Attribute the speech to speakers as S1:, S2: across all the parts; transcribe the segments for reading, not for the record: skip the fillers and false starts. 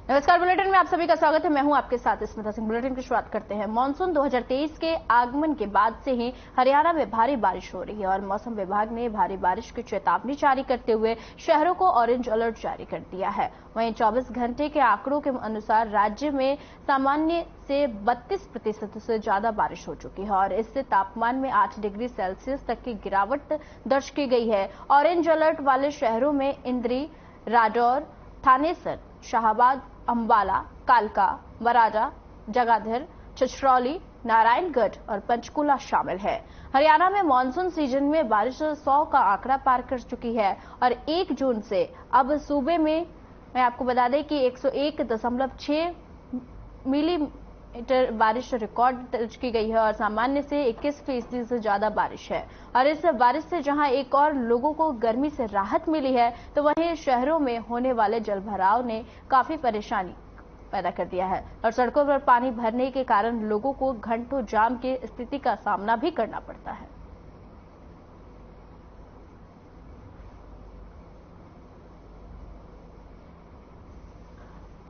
S1: नमस्कार, बुलेटिन में आप सभी का स्वागत है। मैं हूं आपके साथ स्मिता सिंह। बुलेटिन की शुरुआत करते हैं। मानसून 2023 के आगमन के बाद से ही हरियाणा में भारी बारिश हो रही है और मौसम विभाग ने भारी बारिश की चेतावनी जारी करते हुए शहरों को ऑरेंज अलर्ट जारी कर दिया है। वहीं 24 घंटे के आंकड़ों के अनुसार राज्य में सामान्य से 32% से ज्यादा बारिश हो चुकी है और इससे तापमान में 8 डिग्री सेल्सियस तक की गिरावट दर्ज की गई है। ऑरेंज अलर्ट वाले शहरों में इंद्री, राडौर, थानेसर, शाहबाद, अंबाला, कालका, बराजा, जगाधर, छछरौली, नारायणगढ़ और पंचकुला शामिल है। हरियाणा में मानसून सीजन में बारिश 100 का आंकड़ा पार कर चुकी है और 1 जून से अब सूबे में मैं आपको बता दें कि 101.6 मिलीमीटर बारिश रिकॉर्ड दर्ज की गई है और सामान्य से 21% से ज्यादा बारिश है। और इस बारिश से जहां एक और लोगों को गर्मी से राहत मिली है, तो वहीं शहरों में होने वाले जलभराव ने काफी परेशानी पैदा कर दिया है और सड़कों पर पानी भरने के कारण लोगों को घंटों जाम की स्थिति का सामना भी करना पड़ता है।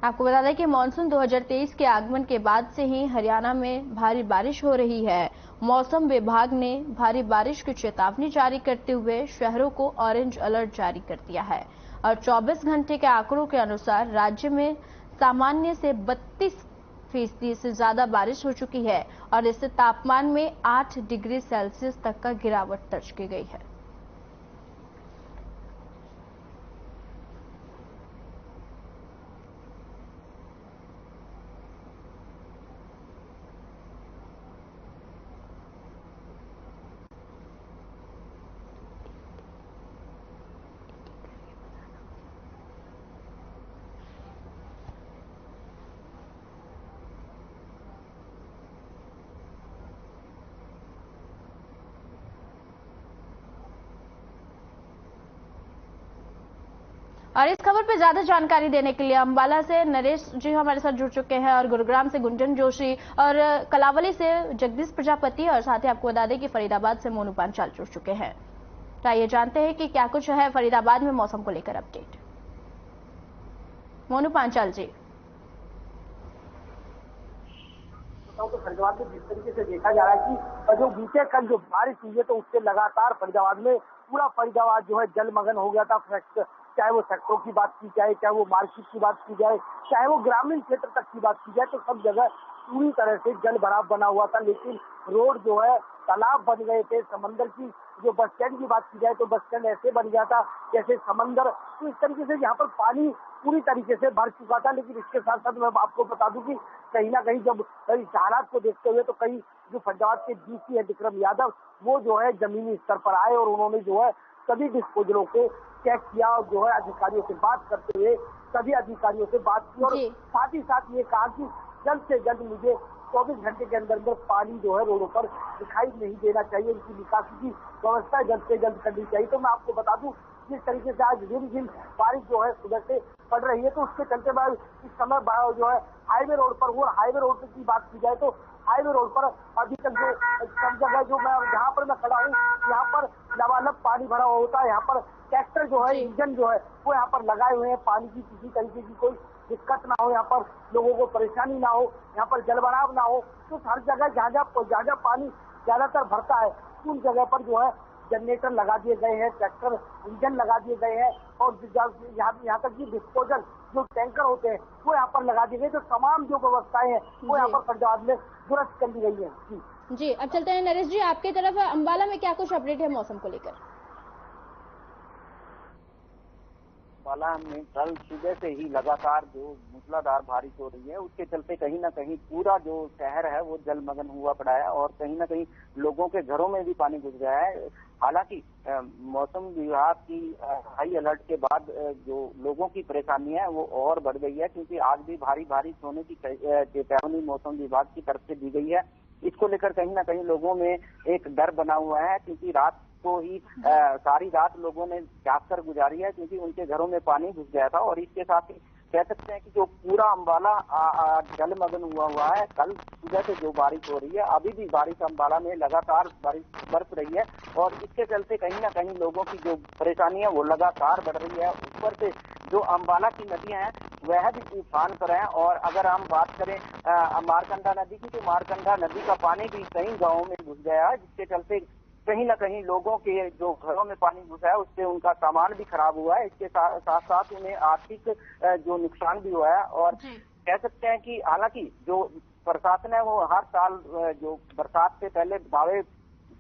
S1: आपको बता दें कि मानसून 2023 के आगमन के बाद से ही हरियाणा में भारी बारिश हो रही है। मौसम विभाग ने भारी बारिश की चेतावनी जारी करते हुए शहरों को ऑरेंज अलर्ट जारी कर दिया है और 24 घंटे के आंकड़ों के अनुसार राज्य में सामान्य से 32% से ज्यादा बारिश हो चुकी है और इससे तापमान में 8 डिग्री सेल्सियस तक का गिरावट दर्ज की गई है। और इस खबर पर ज्यादा जानकारी देने के लिए अंबाला से नरेश जी हमारे साथ जुड़ चुके हैं और गुरुग्राम से गुंजन जोशी और कलावली से जगदीश प्रजापति और साथ ही आपको बता दें कि फरीदाबाद से मोनू पांचाल जुड़ चुके हैं। तो आइए जानते हैं कि क्या कुछ है फरीदाबाद में मौसम को लेकर अपडेट। मोनू पांचाल जी।
S2: तो फरीदाबाद में जिस तरीके से देखा जा रहा है कि जो बीते कल जो बारिश हुई है, तो उससे लगातार फरीदाबाद में पूरा फरीदाबाद जो है जलमग्न हो गया था। चाहे वो सेक्टरों की बात की जाए, चाहे वो मार्केट की बात की जाए, चाहे वो ग्रामीण क्षेत्र तक की बात की जाए, तो सब जगह पूरी तरह से जल भराव बना हुआ था। लेकिन रोड जो है तालाब बन गए थे। समंदर की जो बस स्टैंड की बात की जाए, तो बस स्टैंड ऐसे बन गया था जैसे समंदर। तो इस तरीके से यहाँ पर पानी पूरी तरीके से भर चुका था। लेकिन इसके साथ साथ मैं आपको बता दूं कि कहीं ना कहीं जब इस हालात को देखते हुए, तो कई जो फरीदाबाद के डीसी है विक्रम यादव, वो जो है जमीनी स्तर पर आए और उन्होंने जो है सभी डिस्पोजलों को चेक किया और जो है अधिकारियों से बात करते हुए सभी अधिकारियों से बात की और साथ ही साथ ये कहा कि जल्द से जल्द मुझे 24 घंटे के अंदर अंदर पानी जो है रोडों पर दिखाई नहीं देना चाहिए, उनकी निकासी की व्यवस्था जल्द से जल्द करनी चाहिए। तो मैं आपको बता दूं जिस तरीके से आज रिमझिम बारिश जो है सुबह से पड़ रही है, तो उसके चलते बाद इस समय जो है हाईवे रोड पर हुआ। हाईवे रोड की बात की जाए तो हाईवे रोड पर अभी तक जो सब जगह जो मैं जहाँ पर मैं खड़ा हूँ, यहाँ पर लबालब पानी भरा हुआ होता है। यहाँ पर ट्रैक्टर जो है, इंजन जो है वो यहाँ पर लगाए हुए हैं। पानी की किसी तरीके की कोई दिक्कत ना हो, यहाँ पर लोगों को परेशानी ना हो, यहाँ पर जलभराव ना हो। तो हर जगह जहाँ जहाँ पानी ज्यादातर भरता है, उन जगह पर जो है जनरेटर लगा दिए गए हैं, ट्रैक्टर इंजन लगा दिए गए हैं और यहाँ तक कि डिस्पोजल जो टैंकर होते हैं वो यहाँ पर लगा दिए गए। तो तमाम जो व्यवस्थाएं हैं वो यहाँ पर फरीदाबाद में दुरुस्त कर दी गई है।
S1: जी, अब चलते हैं नरेश जी आपकी तरफ। अंबाला में क्या कुछ अपडेट है मौसम को लेकर?
S3: अंबाला में कल सुबह से ही लगातार जो मूसलाधार बारिश हो रही है, उसके चलते कहीं ना कहीं पूरा जो शहर है वो जलमग्न हुआ पड़ा है और कहीं ना कहीं लोगों के घरों में भी पानी घुस गया है। हालांकि मौसम विभाग की हाई अलर्ट के बाद जो लोगों की परेशानी है वो और बढ़ गई है, क्योंकि आज भी भारी बारिश होने की चेतावनी मौसम विभाग की तरफ से दी गई है। इसको लेकर कहीं ना कहीं लोगों में एक डर बना हुआ है, क्योंकि रात को ही सारी रात लोगों ने जाग कर गुजारी है, क्योंकि उनके घरों में पानी घुस गया था। और इसके साथ ही कह सकते हैं कि जो पूरा अंबाला जलमग्न हुआ है। कल सुबह से जो बारिश हो रही है, अभी भी बारिश अंबाला में लगातार बारिश बरस रही है और इसके चलते कहीं ना कहीं लोगों की जो परेशानी है वो लगातार बढ़ रही है। ऊपर से जो अंबाला की नदियां हैं वह भी उफान पर है। और अगर हम बात करें मारकंडा नदी की, तो मारकंडा नदी का पानी भी कई गाँवों में घुस गया है, जिसके चलते कहीं ना कहीं लोगों के जो घरों में पानी घुसा है उससे उनका सामान भी खराब हुआ है। इसके साथ साथ उन्हें आर्थिक जो नुकसान भी हुआ है। और कह सकते हैं कि हालांकि जो प्रशासन है वो हर साल जो बरसात से पहले दावे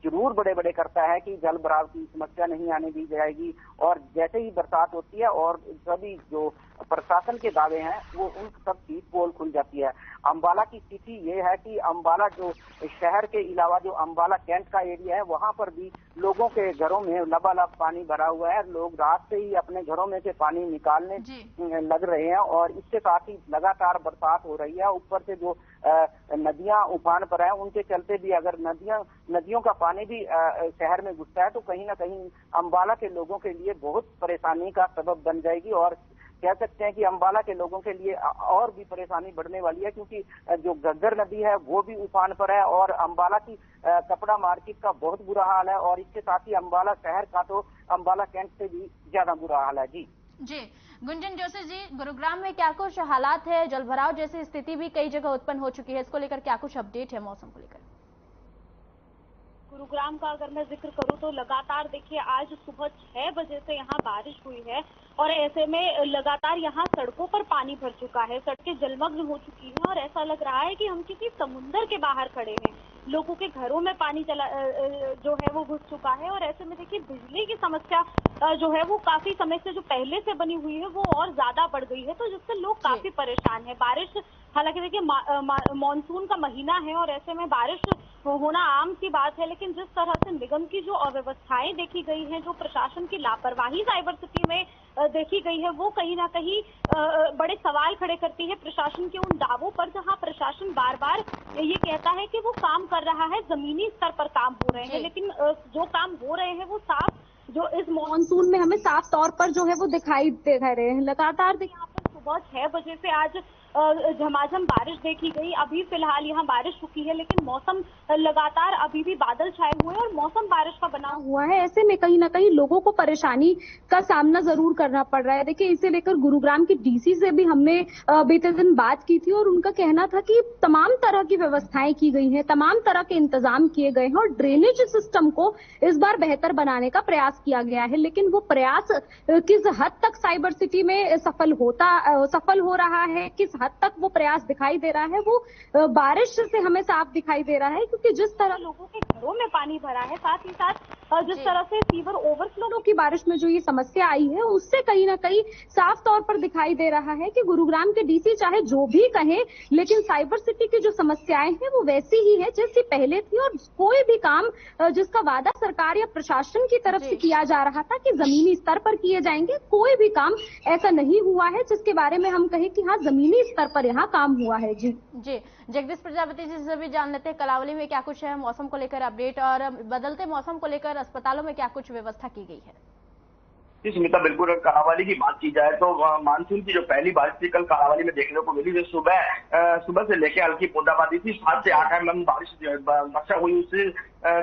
S3: जरूर बड़े बड़े करता है कि जल भराव की समस्या नहीं आने दी जाएगी, और जैसे ही बरसात होती है और सभी जो प्रशासन के दावे हैं वो उन सब की पोल खुल जाती है। अंबाला की स्थिति ये है कि अंबाला जो शहर के अलावा जो अंबाला कैंट का एरिया है वहां पर भी लोगों के घरों में लबालब पानी भरा हुआ है। लोग रात से ही अपने घरों में से पानी निकालने लग रहे हैं, और इसके साथ ही लगातार बरसात हो रही है। ऊपर से जो नदियां उफान पर है, उनके चलते भी अगर नदियों का पानी भी शहर में घुसता है तो कहीं ना कहीं अंबाला के लोगों के लिए बहुत परेशानी का सबब बन जाएगी। और कह सकते हैं कि अंबाला के लोगों के लिए और भी परेशानी बढ़ने वाली है, क्योंकि जो घग्गर नदी है वो भी उफान पर है, और अंबाला की कपड़ा मार्केट का बहुत बुरा हाल है, और इसके साथ ही अंबाला शहर का तो अंबाला कैंट से भी ज्यादा बुरा हाल है। जी
S1: गुंजन जोशी जी, गुरुग्राम में क्या कुछ हालात है? जलभराव जैसी स्थिति भी कई जगह उत्पन्न हो चुकी है, इसको लेकर क्या कुछ अपडेट है मौसम को लेकर?
S4: गुरुग्राम का अगर मैं जिक्र करूं तो लगातार देखिए आज सुबह 6 बजे से यहाँ बारिश हुई है, और ऐसे में लगातार यहाँ सड़कों पर पानी भर चुका है, सड़कें जलमग्न हो चुकी हैं, और ऐसा लग रहा है कि हम किसी समुद्र के बाहर खड़े हैं। लोगों के घरों में पानी जो है वो घुस चुका है, और ऐसे में देखिए बिजली की समस्या जो है वो काफी समय से जो पहले से बनी हुई है वो और ज्यादा बढ़ गई है, तो जिससे लोग काफी परेशान है। बारिश हालांकि देखिए मानसून का महीना है और ऐसे में बारिश होना आम सी बात है, लेकिन जिस तरह से निगम की जो अव्यवस्थाएं देखी गई हैं, जो प्रशासन की लापरवाही साइबर सिटी में देखी गई है, वो कहीं ना कहीं बड़े सवाल खड़े करती है प्रशासन के उन दावों पर, जहां प्रशासन बार बार ये कहता है कि वो काम कर रहा है, जमीनी स्तर पर काम हो रहे हैं, लेकिन जो काम हो रहे हैं वो साफ जो इस मॉनसून में हमें साफ तौर पर जो है वो दिखाई दे रहे हैं। लगातार यहाँ पर सुबह 6 बजे से आज झमाझम बारिश देखी गई। अभी फिलहाल यहाँ बारिश रुकी है, लेकिन मौसम लगातार अभी भी बादल छाए हुए हैं और मौसम बारिश का बना हुआ है। ऐसे में कहीं ना कहीं लोगों को परेशानी का सामना जरूर करना पड़ रहा है। देखिए, इसे लेकर गुरुग्राम की डीसी से भी हमने बीते दिन बात की थी, और उनका कहना था कि तमाम तरह की व्यवस्थाएं की गई हैं, तमाम तरह के इंतजाम किए गए हैं, और ड्रेनेज सिस्टम को इस बार बेहतर बनाने का प्रयास किया गया है। लेकिन वो प्रयास किस हद तक साइबर सिटी में सफल हो रहा है, किस हद तक वो प्रयास दिखाई दे रहा है, वो बारिश से हमें साफ दिखाई दे रहा है। क्योंकि जिस तरह लोगों के घरों में पानी भरा है, साथ ही साथ जिस तरह से सीवर ओवरफ्लो की बारिश में जो ये समस्या आई है, उससे कहीं ना कहीं साफ तौर पर दिखाई दे रहा है कि गुरुग्राम के डीसी चाहे जो भी कहें, लेकिन साइबर सिटी की जो समस्याएं हैं वो वैसी ही है जैसी पहले थी। और कोई भी काम जिसका वादा सरकार या प्रशासन की तरफ से किया जा रहा था कि जमीनी स्तर पर किए जाएंगे, कोई भी काम ऐसा नहीं हुआ है जिसके बारे में हम कहें कि हाँ जमीनी स्तर पर यहाँ काम हुआ है। जी
S1: जगदीश प्रजापति जी से भी जान लेते हैं कलावली में क्या कुछ है मौसम को लेकर अपडेट, और बदलते मौसम को लेकर अस्पतालों में क्या कुछ व्यवस्था की गई है?
S5: जी स्मिता, बिल्कुल। अगर कालावाली की बात की जाए तो मानसून की जो पहली बारिश थी कल कालावाली में देखने को मिली, जो सुबह से लेकर हल्की बूंदाबांदी थी। 7 से 8 mm बारिश वर्षा हुई, उससे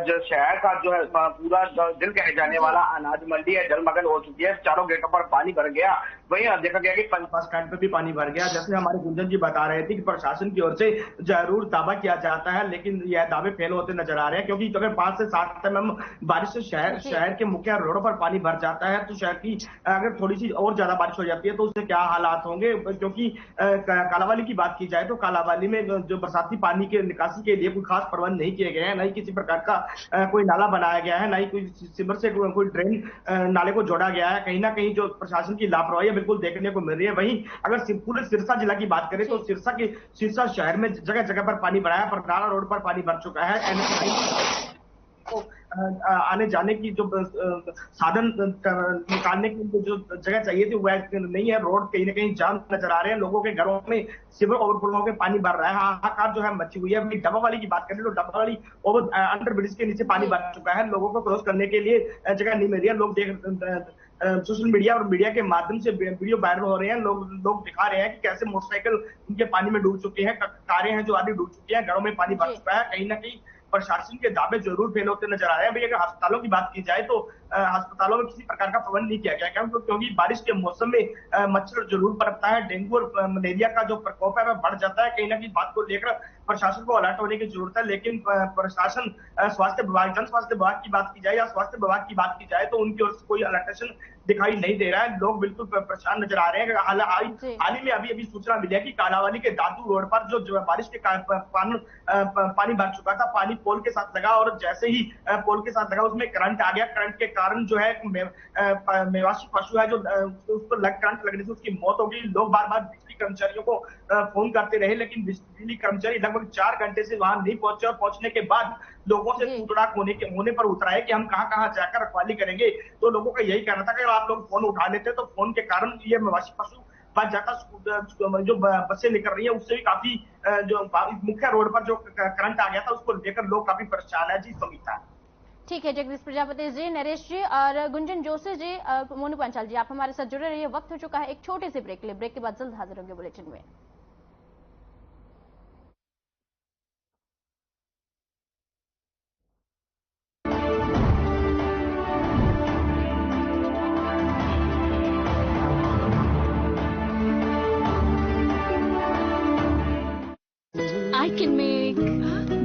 S5: जो शहर का जो है पूरा दिल कहे जाने वाला अनाज मंडी है जलमग्न हो चुकी है। चारों गेटों पर पानी भर गया। वहीं देखा गया कि बस स्टैंड पे भी पानी भर गया। जैसे हमारे गुंजन जी बता रहे थे कि प्रशासन की ओर से जरूर दावा किया जाता है, लेकिन यह दावे फेल होते नजर आ रहे हैं, क्योंकि अगर 5 से 7 mm बारिश से शहर के मुख्य रोडों पर पानी भर जाता है, तो शहर की अगर थोड़ी सी और ज्यादा बारिश हो जाती है तो उससे क्या हालात होंगे। क्योंकि कालावाली की बात की जाए तो कालावाली में जो बरसाती पानी के निकासी के लिए कोई खास प्रबंध नहीं किए गए हैं, न ही किसी प्रकार का कोई नाला बनाया गया है, ना ही कोई सीवर से कोई ड्रेन नाले को जोड़ा गया है। कहीं ना कहीं जो प्रशासन की लापरवाही बिल्कुल देखने को मिल रही है। वहीं अगर पूरे सिरसा जिला की बात करें तो सिरसा शहर में जगह जगह पर पानी भरा है, परनाला रोड पर पानी भर चुका है। तो आने जाने की जो साधन निकालने की जो जगह चाहिए थी वह नहीं है। रोड कहीं ना कहीं जाम नजर आ रहे हैं। लोगों के घरों में सिवर ओवरफ्लो के पानी भर रहा है। हाहाकार जो है मची हुई है। अभी डब्बा वाली की बात करें तो डब्बा वाली अंडर ब्रिज के नीचे पानी भर चुका है। लोगों को क्रॉस करने के लिए जगह नहीं मिल रही है। लोग सोशल मीडिया और मीडिया के माध्यम से वीडियो वायरल हो रहे हैं। लोग दिखा रहे हैं कि कैसे मोटरसाइकिल उनके पानी में डूब चुके हैं, कारें हैं जो आदि डूब चुकी हैं, घरों में पानी भर चुका है। कहीं ना कहीं प्रशासन के दावे जरूर फेल होते नजर आ रहे हैं। भाई अगर अस्पतालों की बात की जाए तो अस्पतालों में किसी प्रकार का प्रबंध नहीं किया गया, क्योंकि बारिश के मौसम में मच्छर जरूर पनपता है, डेंगू और मलेरिया का जो प्रकोप है वह बढ़ जाता है। कहीं ना कहीं बात को लेकर प्रशासन को अलर्ट होने की जरूरत है, लेकिन प्रशासन स्वास्थ्य विभाग, जन स्वास्थ्य विभाग की बात की जाए या स्वास्थ्य विभाग की बात की जाए तो उनकी ओर से कोई अलर्टेशन दिखाई नहीं दे रहा है। लोग बिल्कुल परेशान नजर आ रहे हैं। हाल ही में अभी सूचना मिली है कि कालावाली के दादू रोड पर जो बारिश के कारण पानी भर चुका था, पानी पोल के साथ लगा और जैसे ही पोल के साथ लगा उसमें करंट आ गया। करंट के कारण जो है मेवाशी पशु है जो उस पर करंट लगने से उसकी मौत हो गई। लोग बार बार बिजली कर्मचारियों को फोन करते रहे, लेकिन बिजली कर्मचारी लगभग 4 घंटे से वहां नहीं पहुंचे और पहुंचने के बाद लोगों से टूटड़ाक होने पर उतरा है कि हम कहां जाकर रखवाली करेंगे। तो लोगों का यही कहना था कि आप लोग फोन उठा लेते तो फोन के कारण ये मेवाशी पशु बच जाता। जो बसें निकल रही है उससे भी काफी जो मुख्य रोड पर जो करंट आ गया था उसको लेकर लोग काफी परेशान है। जी समीता।
S1: ठीक है, जगदीश प्रजापति जी, नरेश जी और गुंजन जोशी जी, मोनू पांचाल जी, आप हमारे साथ जुड़े रहिए। वक्त हो चुका है एक छोटे से ब्रेक के लिए। ब्रेक के बाद जल्द हाजिर होंगे बुलेटिन में।
S6: I can make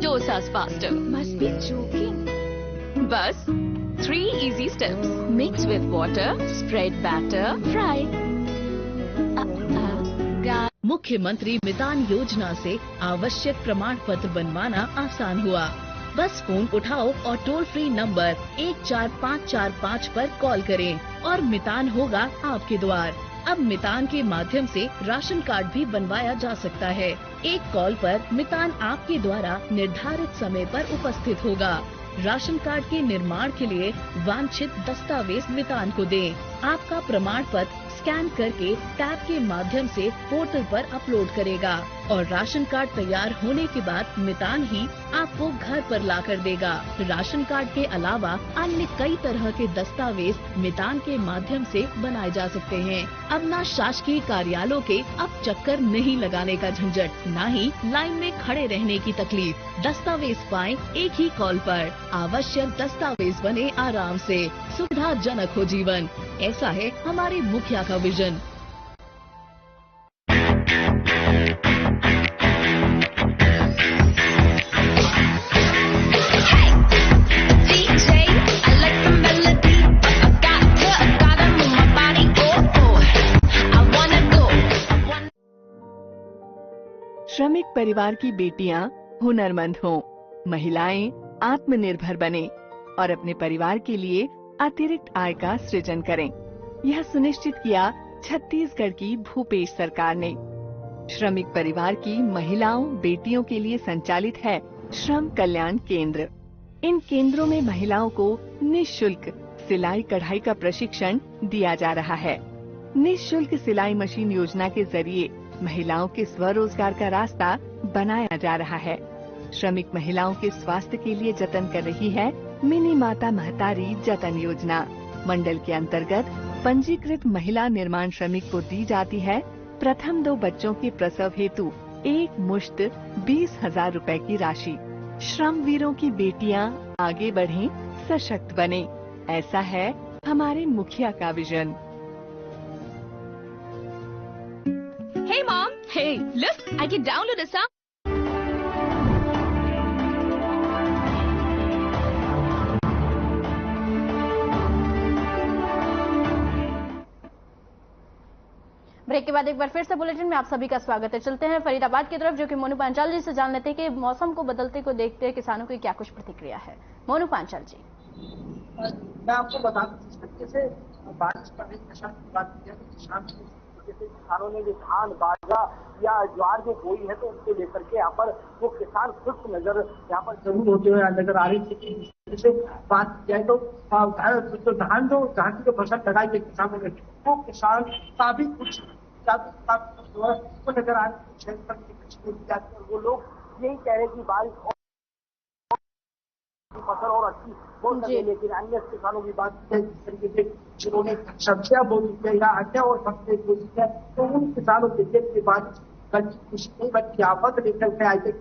S6: dosas faster. Must be joking. Bus 3 easy steps. Mix with water, spread batter, fry.
S7: मुख्यमंत्री मितान योजना से आवश्यक प्रमाण पत्र बनवाना आसान हुआ। बस फोन उठाओ और टोल फ्री नंबर 14545 पर कॉल करें और मितान होगा आपके द्वार। अब मितान के माध्यम से राशन कार्ड भी बनवाया जा सकता है। एक कॉल पर मितान आपके द्वारा निर्धारित समय पर उपस्थित होगा। राशन कार्ड के निर्माण के लिए वांछित दस्तावेज मितान को दें। आपका प्रमाण पत्र स्कैन करके टैब के माध्यम से पोर्टल पर अपलोड करेगा और राशन कार्ड तैयार होने के बाद मितान ही आपको घर पर ला कर देगा। राशन कार्ड के अलावा अन्य कई तरह के दस्तावेज मितान के माध्यम से बनाए जा सकते हैं। अब न शासकीय कार्यालयों के अब चक्कर नहीं लगाने का झंझट, न ही लाइन में खड़े रहने की तकलीफ। दस्तावेज पाएं एक ही कॉल पर। आवश्यक दस्तावेज बने आराम से। सुविधाजनक हो जीवन, ऐसा है हमारे मुखिया का विजन।
S8: श्रमिक परिवार की बेटियां हुनरमंद हों, महिलाएं आत्मनिर्भर बने और अपने परिवार के लिए अतिरिक्त आय का सृजन करें। यह सुनिश्चित किया छत्तीसगढ़ की भूपेश सरकार ने। श्रमिक परिवार की महिलाओं बेटियों के लिए संचालित है श्रम कल्याण केंद्र। इन केंद्रों में महिलाओं को निःशुल्क सिलाई कढ़ाई का प्रशिक्षण दिया जा रहा है। निःशुल्क सिलाई मशीन योजना के जरिए महिलाओं के स्वरोजगार का रास्ता बनाया जा रहा है। श्रमिक महिलाओं के स्वास्थ्य के लिए जतन कर रही है मिनी माता महतारी जतन योजना। मंडल के अंतर्गत पंजीकृत महिला निर्माण श्रमिक को दी जाती है प्रथम 2 बच्चों के प्रसव हेतु एक मुश्त 20,000 रुपए की राशि। श्रम वीरों की बेटियां आगे बढ़ें, सशक्त बने, ऐसा है हमारे मुखिया का vision.
S6: Hey mom, hey, look, I can download a song.
S1: Break के बाद एक बार फिर से बुलेटिन में आप सभी का स्वागत है। चलते हैं फरीदाबाद की तरफ, जो कि मोनू पांचाल जी से जान लेते हैं कि मौसम को बदलते को देखते हुए किसानों की क्या कुछ प्रतिक्रिया है। मोनू पांचाल जी।
S2: मैं आपको बता दूं, जिस तरीके से बारिश पड़ने की बात की है तो किसानों ने जो धान बाजरा या ज्वार जो बोई है तो उसको लेकर के यहाँ पर वो किसान खुश नजर यहाँ पर जरूर होते हुए नजर आ रही थी। जैसे बात की जाए तो धान की जो फसल लगाई है किसानों ने, वो किसान काफी कुछ नजर आ रही है। वो लोग यही कह रहे हैं कि बारिश फसल और अच्छी हो सके, लेकिन अन्य किसानों की बात है जिस तरीके से जिन्होंने सब्जियां बोई है या अन्य और फसलें बोई है तो उन किसानों के लिए बारिश खुशी नहीं बल्कि आफत लेकर के आई है।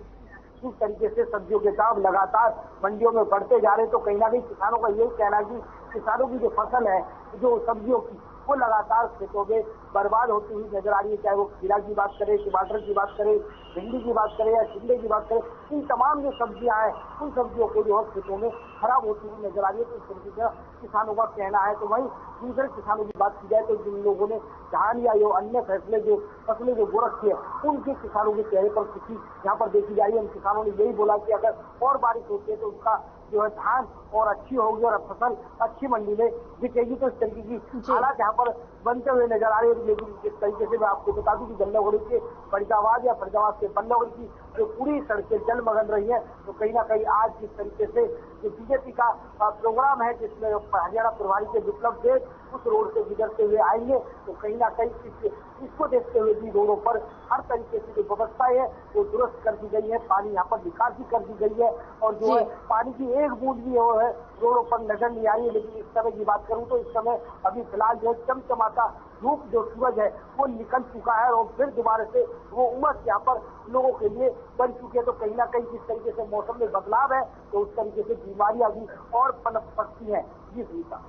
S2: इस तरीके से सब्जियों के दाम लगातार मंडियों में बढ़ते जा रहे हैं। तो कहीं ना कहीं किसानों का यही कहना है कि किसानों की जो फसल है, जो सब्जियों की, वो लगातार खेतों में बर्बाद होती हुई नजर आ रही है। चाहे वो खीरा की बात करें, टमाटर की बात करें, भिंडी की बात करें या टिंडे की बात करें, इन तमाम जो सब्जियां हैं उन सब्जियों को जो है खेतों में खराब होती हुई नजर आ रही है। तो इस तरीके से किसानों का कहना है। तो वहीं दूसरे किसानों की बात की जाए तो जिन लोगों ने धान या जो अन्य फसलें जो बो रखी है, उनके किसानों के चेहरे पर खुशी यहाँ पर देखी जा रही है। उन किसानों ने यही बोला कि अगर और बारिश होती है तो उनका जो है धान और अच्छी होगी और फसल अच्छी मंडी में बिकेगी। तो इस तरीके की हालात यहाँ पर बनते हुए नजर आ रही है। लेकिन जिस तरीके से मैं आपको बता दूं कि गल्लागोड़ी के फरीदाबाद या फरीदाबाद से बल्लागोड़ी की जो पूरी सड़कें जलमग्न रही है, तो कहीं ना कहीं आज जिस तरीके से जो बीजेपी का प्रोग्राम है जिसमें हरियाणा प्रभारी के विप्लव देव उस रोड से गुजरते हुए आएंगे, तो कहीं ना कहीं इसको देखते हुए भी रोडों पर हर तरीके से जो व्यवस्थाएं है वो दुरुस्त कर दी गई है। पानी यहाँ पर निकासी कर दी गई है और जो है पानी की एक बूंद भी वो है रोडों पर नजर नहीं आ रही है। लेकिन इस समय की बात करूं तो इस समय अभी फिलहाल जो चमचमाता धूप जो सूरज है वो निकल चुका है और फिर दोबारा से वो उमस यहाँ पर लोगों के लिए बन चुकी है। तो कहीं ना कहीं जिस तरीके से मौसम में बदलाव है तो उस तरीके से बीमारियां भी और पनप सकती हैं। जी सुनीता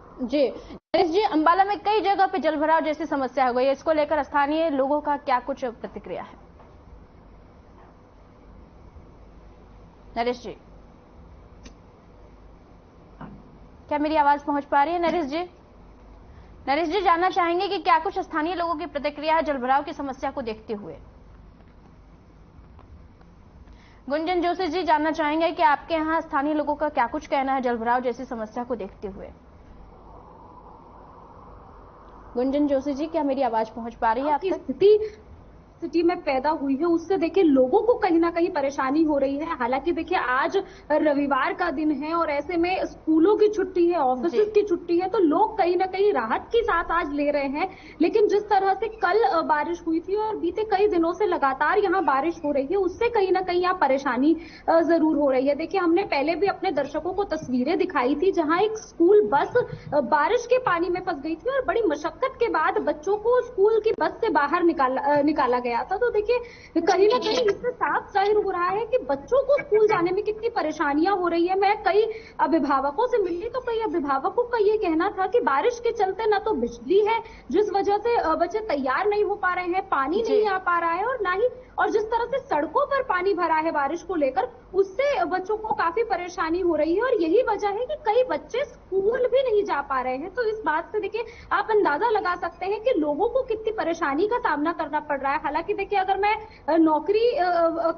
S1: जी, अंबाला में कई जगह पे जलभराव जैसी समस्या हो गई है, इसको लेकर स्थानीय लोगों का क्या कुछ प्रतिक्रिया है? नरेश जी, क्या मेरी आवाज पहुंच पा रही है? नरेश जी जानना चाहेंगे कि क्या कुछ स्थानीय लोगों की प्रतिक्रिया है जलभराव की समस्या को देखते हुए? गुंजन जोशी जी जानना चाहेंगे कि आपके यहाँ स्थानीय लोगों का क्या कुछ कहना है जलभराव जैसी समस्या को देखते हुए? गुंजन जोशी जी, क्या मेरी आवाज पहुंच पा रही है आप तक?
S9: सिटी में पैदा हुई है, उससे देखिए लोगों को कहीं ना कहीं परेशानी हो रही है। हालांकि देखिए आज रविवार का दिन है और ऐसे में स्कूलों की छुट्टी है, ऑफिस की छुट्टी है, तो लोग कहीं ना कहीं राहत की सांस आज ले रहे हैं। लेकिन जिस तरह से कल बारिश हुई थी और बीते कई दिनों से लगातार यहाँ बारिश हो रही है, उससे कहीं ना कहीं यहाँ परेशानी जरूर हो रही है। देखिए हमने पहले भी अपने दर्शकों को तस्वीरें दिखाई थी जहाँ एक स्कूल बस बारिश के पानी में फंस गई थी और बड़ी मशक्कत के बाद बच्चों को स्कूल की बस से बाहर निकाला गया था। तो देखिए कहीं ना कहीं इससे साफ जाहिर हो रहा है कि बच्चों को स्कूल जाने में कितनी परेशानियां हो रही है। मैं कई अभिभावकों से मिली तो कई अभिभावकों का ये कहना था कि बारिश के चलते ना तो बिजली है जिस वजह से बच्चे तैयार नहीं हो पा रहे हैं, पानी नहीं आ पा रहा है और ना ही और जिस तरह से सड़कों पर पानी भरा है बारिश को लेकर, उससे बच्चों को काफी परेशानी हो रही है। और यही वजह है कि कई बच्चे स्कूल भी नहीं जा पा रहे हैं। तो इस बात से देखिए आप अंदाजा लगा सकते हैं कि लोगों को कितनी परेशानी का सामना करना पड़ रहा है। हालांकि देखिए अगर मैं नौकरी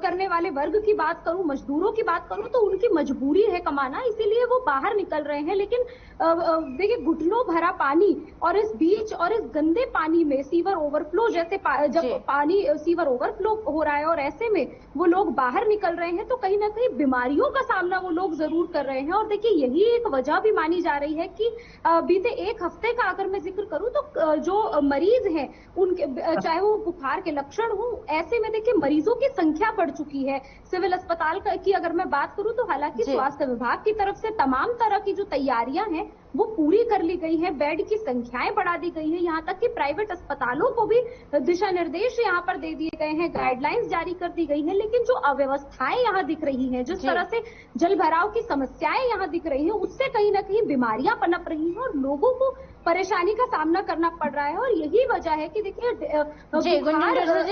S9: करने वाले वर्ग की बात करूं, मजदूरों की बात करूं, तो उनकी मजबूरी है कमाना, इसीलिए वो बाहर निकल रहे हैं। लेकिन देखिए घुटनों भरा पानी और इस बीच और इस गंदे पानी में सीवर ओवरफ्लो जैसे जब पानी सीवर ओवरफ्लो हो रहा है और ऐसे में वो लोग बाहर निकल रहे हैं तो कहीं ना कहीं बीमारियों का सामना वो लोग जरूर कर रहे हैं। और देखिए यही एक वजह भी मानी जा रही है कि बीते एक हफ्ते का अगर मैं जिक्र करूं तो जो मरीज हैं उनके चाहे वो बुखार के लक्षण हो, ऐसे में देखिए मरीजों की संख्या बढ़ चुकी है। सिविल अस्पताल की अगर मैं बात करूं तो हालांकि स्वास्थ्य विभाग की तरफ से तमाम तरह की जो तैयारियां हैं वो पूरी कर ली गई हैं, बेड की संख्याएं बढ़ा दी गई हैं, यहाँ तक कि प्राइवेट अस्पतालों को भी दिशा निर्देश यहाँ पर दे दिए गए हैं, गाइडलाइंस जारी कर दी गई हैं। लेकिन जो अव्यवस्थाएं यहाँ दिख रही हैं, जिस तरह से जल भराव की समस्याएं यहाँ दिख रही हैं, उससे कहीं ना कहीं बीमारियां पनप रही हैं और लोगों को परेशानी का सामना करना पड़ रहा है। और यही वजह है कि देखिए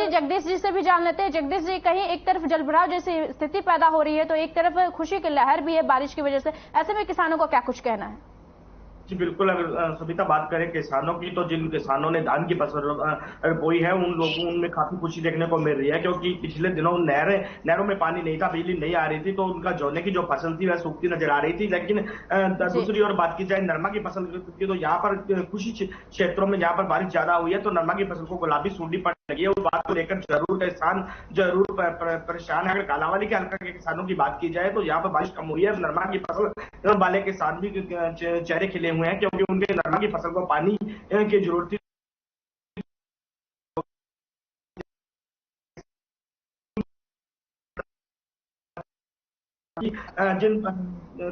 S1: जगदीश जी से भी जान लेते हैं। जगदीश जी, कहीं एक तरफ जलभराव जैसी स्थिति पैदा हो रही है तो एक तरफ खुशी की लहर भी है बारिश की वजह से, ऐसे में किसानों को क्या कुछ कहना है?
S5: जी बिल्कुल, अगर सविता बात करें किसानों की तो जिन किसानों ने धान की फसल बोई है उन लोगों उनमें काफी खुशी देखने को मिल रही है, क्योंकि पिछले दिनों नहरों में पानी नहीं था, बिजली नहीं आ रही थी, तो उनका जोने की जो फसल थी वह सूखती नजर आ रही थी। लेकिन दूसरी ओर बात की जाए नरमा की फसल की तो यहाँ पर कुछ क्षेत्रों में जहाँ पर बारिश ज्यादा हुई है तो नरमा की फसल को गुलाबी सूंडी पड़ लगी है। उस बात को लेकर जरूर किसान जरूर परेशान है। अगर कालावाली के हल्का के किसानों की बात की जाए तो यहाँ पर बारिश कम हुई है, नरमा की फसल वाले किसान भी चेहरे खिले हुए हैं, क्योंकि उनके नरमा की फसल को पानी की जरूरत थी। जिन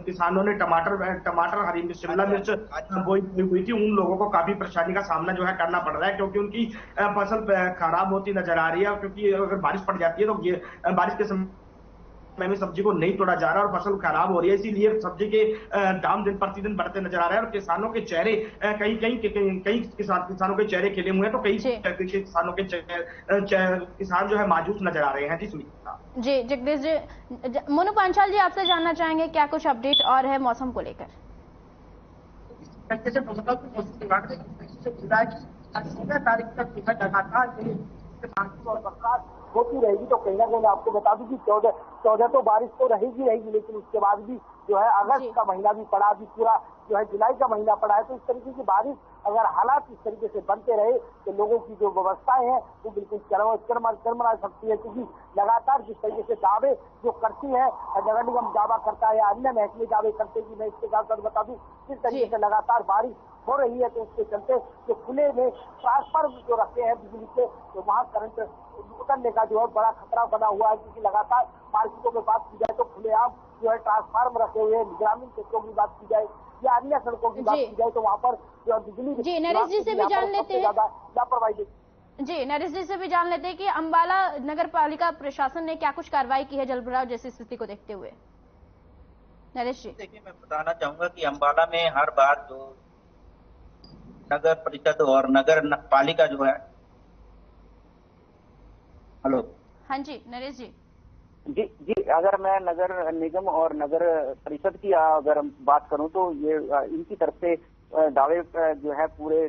S5: किसानों ने टमाटर हरी शिमला मिर्च बोई हुई थी, उन लोगों को काफी परेशानी का सामना जो है करना पड़ रहा है, क्योंकि उनकी फसल खराब होती नजर आ रही है। क्योंकि अगर बारिश पड़ जाती है तो बारिश के समय में सब्जी को नहीं तोड़ा जा रहा है और फसल खराब हो रही है, इसीलिए सब्जी के दाम दिन प्रतिदिन बढ़ते नजर आ रहे हैं और किसानों के चेहरे कई किसानों के चेहरे खिले हुए हैं, तो कई किसानों के किसान जो है मायूस नजर आ रहे हैं। जी सुनीता।
S1: जी जगदीश जी, मोनू पांचाल जी आपसे जानना चाहेंगे क्या कुछ अपडेट और है मौसम को लेकर?
S2: मौसम विभाग ने जुलाई की 16 तारीख तक जो है लगातार और बरसात होती रहेगी। तो कहीं ना कहीं आपको बता दूं कि 14 तो बारिश तो रहेगी, लेकिन उसके बाद भी जो है अगस्त का महीना भी पड़ा, अभी पूरा जो है जुलाई का महीना पड़ा है। तो इस तरीके की बारिश अगर हालात इस तरीके से बनते रहे तो लोगों की जो व्यवस्थाएं हैं वो बिल्कुल चरमरा सकती है, क्योंकि लगातार जिस तरीके से दावे जो करती है नगर निगम दावा करता है या अन्य महकमे दावे करते कि मैं इसके साथ बता दूं जिस तरीके से लगातार बारिश हो रही है, तो उसके चलते जो खुले में ट्रांसफार्मर जो रखे हैं बिजली के, तो वहाँ करंट उतरने का जो है बड़ा खतरा बना हुआ है, क्योंकि लगातार मार्केटों में बात की जाए तो खुलेआम जो है ट्रांसफार्मर रखे हुए हैं। ग्रामीण क्षेत्रों की बात की जाए या अन्य सड़कों की बात की जाए तो वहाँ पर जो है बिजली
S1: जी नरेश जी से भी जान लेते हैं
S2: लापरवाही।
S1: जी नरेश जी से भी जान लेते हैं कि अम्बाला नगर पालिका प्रशासन ने क्या कुछ कार्रवाई की है जल भराव जैसी स्थिति को देखते हुए? नरेश जी
S10: देखिए, मैं बताना चाहूंगा कि अम्बाला में हर बार जो नगर परिषद और नगर पालिका जो है, हेलो,
S1: हाँ जी नरेश जी।
S3: जी अगर मैं नगर निगम और नगर परिषद की अगर बात करूं तो ये इनकी तरफ से दावे जो है पूरे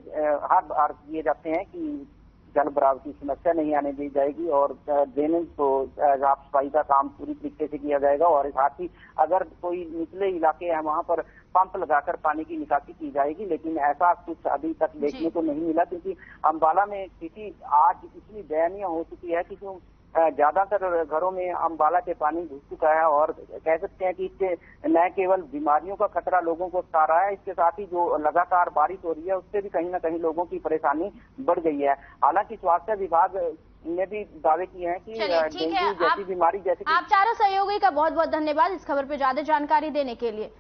S3: हर बार किए जाते हैं कि जल भराव की समस्या नहीं आने दी जाएगी और ड्रेनेज तो साफ सफाई का काम पूरी तरीके से किया जाएगा और साथ ही अगर कोई निचले इलाके हैं वहां पर पंप लगाकर पानी की निकासी की जाएगी। लेकिन ऐसा कुछ अभी तक देखने को नहीं मिला, क्योंकि अम्बाला में स्थिति आज इतनी दयनीय हो चुकी है कि जो ज्यादातर घरों में अम्बाला के पानी घुस चुका है और कह सकते हैं कि इससे न केवल बीमारियों का खतरा लोगों को सता रहा है, इसके साथ ही जो लगातार बारिश हो रही है उससे भी कहीं ना कहीं लोगों की परेशानी बढ़ गई है। हालांकि स्वास्थ्य विभाग ने भी दावे किए हैं कि डेंगू जैसी बीमारी जैसे
S1: आप चारों सहयोगी का बहुत बहुत धन्यवाद इस खबर पर ज्यादा जानकारी देने के लिए।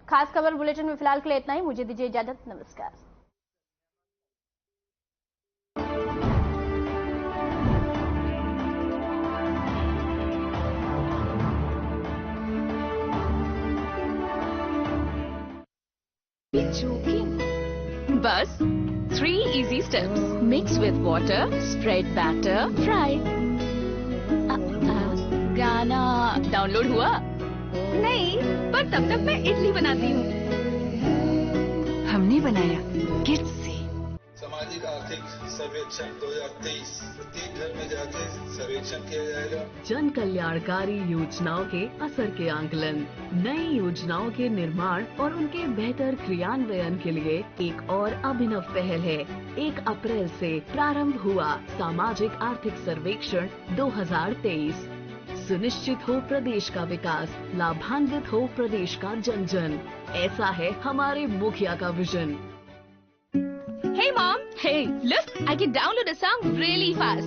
S1: खास खबर बुलेटिन में फिलहाल के लिए इतना ही, मुझे दीजिए इजाजत, नमस्कार।
S6: बस 3 easy steps. Mix with water, spread batter, fry. गाना डाउनलोड हुआ? नहीं, पर तब तक मैं इडली बनाती हूँ।
S8: हमने बनाया किड्स से।
S11: सामाजिक आर्थिक सर्वेक्षण 2023 प्रत्येक घर में जाके सर्वेक्षण किया जाएगा।
S7: जन कल्याणकारी योजनाओं के असर के आंकलन, नई योजनाओं के निर्माण और उनके बेहतर क्रियान्वयन के लिए एक और अभिनव पहल है। 1 अप्रैल से प्रारंभ हुआ सामाजिक आर्थिक सर्वेक्षण 2023। सुनिश्चित हो प्रदेश का विकास, लाभान्वित हो प्रदेश का जन जन, ऐसा है हमारे मुखिया का vision.
S6: Hey mom, hey, look, I can download a song really fast.